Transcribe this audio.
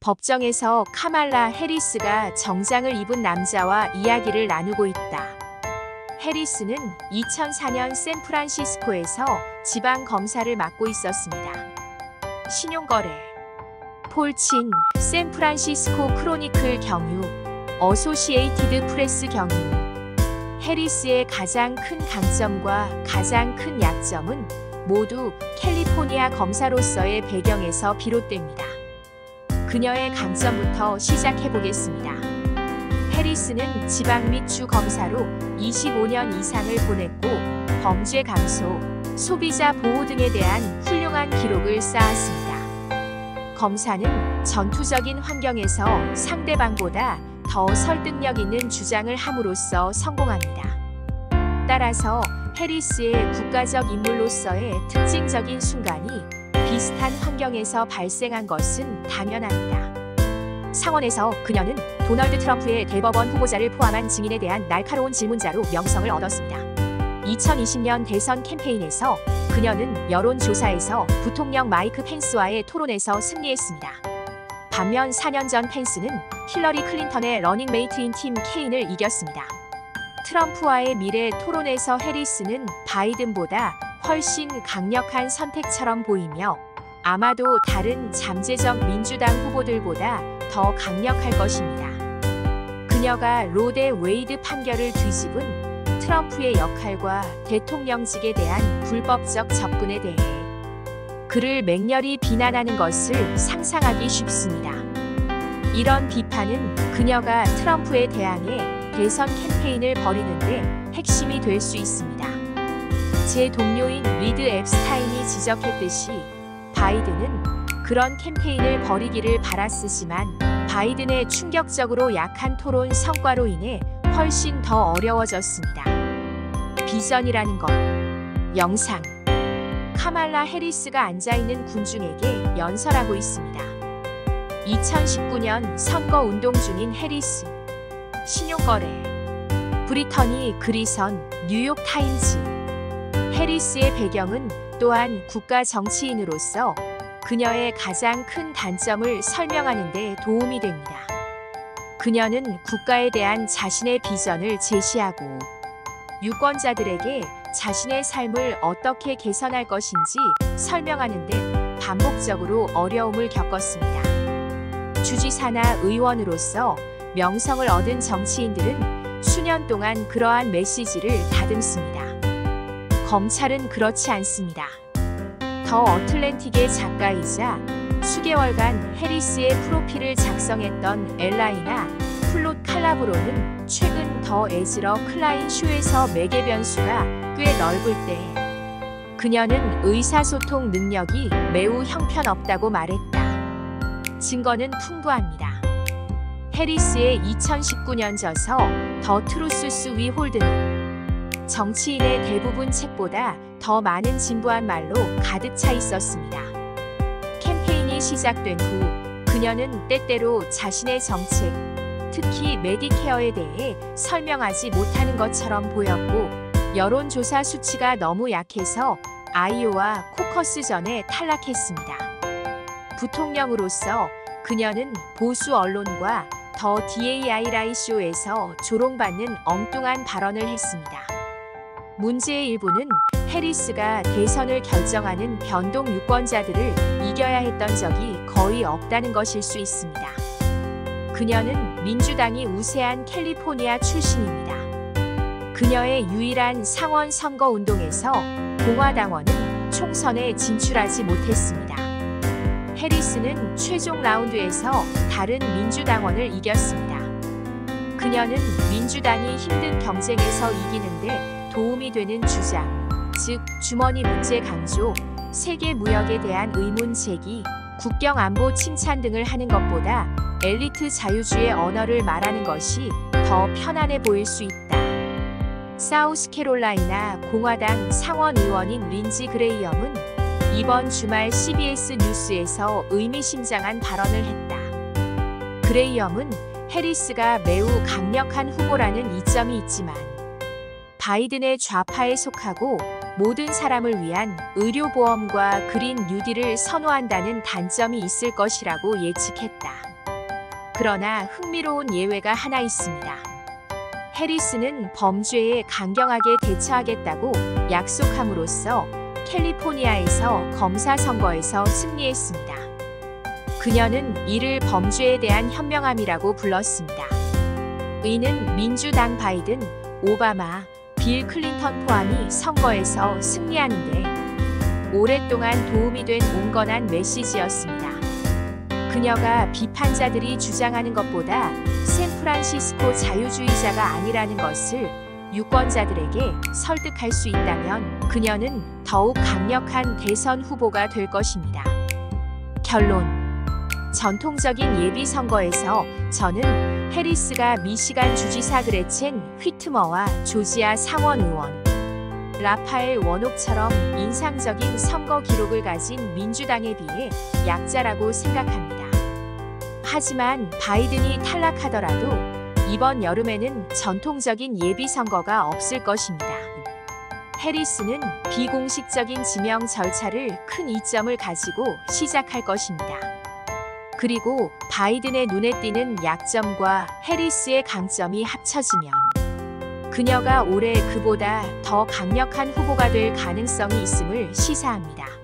법정에서 카말라 해리스가 정장을 입은 남자와 이야기를 나누고 있다. 해리스는 2004년 샌프란시스코에서 지방 검사를 맡고 있었습니다. 신용거래, 폴친, 샌프란시스코 크로니클 경유, 어소시에이티드 프레스 경유. 해리스의 가장 큰 강점과 가장 큰 약점은 모두 캘리포니아 검사로서의 배경에서 비롯됩니다. 그녀의 강점부터 시작해보겠습니다. 해리스는 지방 및 주 검사로 25년 이상을 보냈고 범죄 감소, 소비자 보호 등에 대한 훌륭한 기록을 쌓았습니다. 검사는 전투적인 환경에서 상대방보다 더 설득력 있는 주장을 함으로써 성공합니다. 따라서 해리스의 국가적 인물로서의 특징적인 순간이 비슷한 환경에서 발생한 것은 당연합니다. 상원에서 그녀는 도널드 트럼프의 대법원 후보자를 포함한 증인에 대한 날카로운 질문자로 명성을 얻었습니다. 2020년 대선 캠페인에서 그녀는 여론조사에서 부통령 마이크 펜스와의 토론에서 승리했습니다. 반면 4년 전 펜스는 힐러리 클린턴의 러닝메이트인 팀 케인을 이겼습니다. 트럼프와의 미래 토론에서 해리스는 바이든보다 훨씬 강력한 선택처럼 보이며 아마도 다른 잠재적 민주당 후보들보다 더 강력할 것입니다. 그녀가 로 대 웨이드 판결을 뒤집은 트럼프의 역할과 대통령직에 대한 불법적 접근에 대해 그를 맹렬히 비난하는 것을 상상하기 쉽습니다. 이런 비판은 그녀가 트럼프에 대항해 대선 캠페인을 벌이는데 핵심이 될 수 있습니다. 제 동료인 리드 앱스타인이 지적했듯이 바이든은 그런 캠페인을 벌이기를 바랐으지만 바이든의 충격적으로 약한 토론 성과로 인해 훨씬 더 어려워졌습니다. 비전이라는 것. 영상. 카말라 해리스가 앉아있는 군중에게 연설하고 있습니다. 2019년 선거운동 중인 해리스. 신용거래. 브리터니 그리선 뉴욕타임즈. 해리스의 배경은 또한 국가 정치인으로서 그녀의 가장 큰 단점을 설명하는 데 도움이 됩니다. 그녀는 국가에 대한 자신의 비전을 제시하고 유권자들에게 자신의 삶을 어떻게 개선할 것인지 설명하는 데 반복적으로 어려움을 겪었습니다. 주지사나 의원으로서 명성을 얻은 정치인들은 수년 동안 그러한 메시지를 다듬습니다. 검찰은 그렇지 않습니다. 더 어틀랜틱의 작가이자 수개월간 해리스의 프로필을 작성했던 엘라이나 플롯 칼라브로는 최근 더 에즈러 클라인 쇼에서 매개 변수가 꽤 넓을 때 그녀는 의사소통 능력이 매우 형편없다고 말했다. 증거는 풍부합니다. 해리스의 2019년 저서 더 트루스 위 홀드는 정치인의 대부분 책보다 더 많은 진부한 말로 가득 차 있었습니다. 캠페인이 시작된 후 그녀는 때때로 자신의 정책, 특히 메디케어에 대해 설명하지 못하는 것처럼 보였고 여론조사 수치가 너무 약해서 아이오와 코커스 전에 탈락했습니다. 부통령으로서 그녀는 보수 언론과 더 DAI 쇼에서 조롱받는 엉뚱한 발언을 했습니다. 문제의 일부는 해리스가 대선을 결정하는 변동 유권자들을 이겨야 했던 적이 거의 없다는 것일 수 있습니다. 그녀는 민주당이 우세한 캘리포니아 출신입니다. 그녀의 유일한 상원 선거운동에서 공화당원은 총선에 진출하지 못했습니다. 해리스는 최종 라운드에서 다른 민주당원을 이겼습니다. 그녀는 민주당이 힘든 경쟁에서 이기는데 도움이 되는 주장, 즉 주머니 문제 강조, 세계 무역에 대한 의문 제기, 국경 안보 칭찬 등을 하는 것보다 엘리트 자유주의 언어를 말하는 것이 더 편안해 보일 수 있다. 사우스캐롤라이나 공화당 상원 의원인 린지 그레이엄은 이번 주말 CBS 뉴스에서 의미심장한 발언을 했다. 그레이엄은 해리스가 매우 강력한 후보라는 이점이 있지만 바이든의 좌파에 속하고 모든 사람을 위한 의료보험과 그린 뉴딜을 선호한다는 단점이 있을 것이라고 예측했다. 그러나 흥미로운 예외가 하나 있습니다. 해리스는 범죄에 강경하게 대처하겠다고 약속함으로써 캘리포니아에서 검사 선거에서 승리했습니다. 그녀는 이를 범죄에 대한 현명함이라고 불렀습니다. 이는 민주당 바이든, 오바마, 빌 클린턴 포함이 선거에서 승리하는데 오랫동안 도움이 된 온건한 메시지였습니다. 그녀가 비판자들이 주장하는 것보다 샌프란시스코 자유주의자가 아니라는 것을 유권자들에게 설득할 수 있다면 그녀는 더욱 강력한 대선 후보가 될 것입니다. 결론. 전통적인 예비 선거에서 저는 해리스가 미시간 주지사 그레첸 휘트머와 조지아 상원 의원 라파엘 워녹처럼 인상적인 선거 기록을 가진 민주당에 비해 약자라고 생각합니다. 하지만 바이든이 탈락하더라도 이번 여름에는 전통적인 예비 선거가 없을 것입니다. 해리스는 비공식적인 지명 절차를 큰 이점을 가지고 시작할 것입니다. 그리고 바이든의 눈에 띄는 약점과 해리스의 강점이 합쳐지면 그녀가 올해 그보다 더 강력한 후보가 될 가능성이 있음을 시사합니다.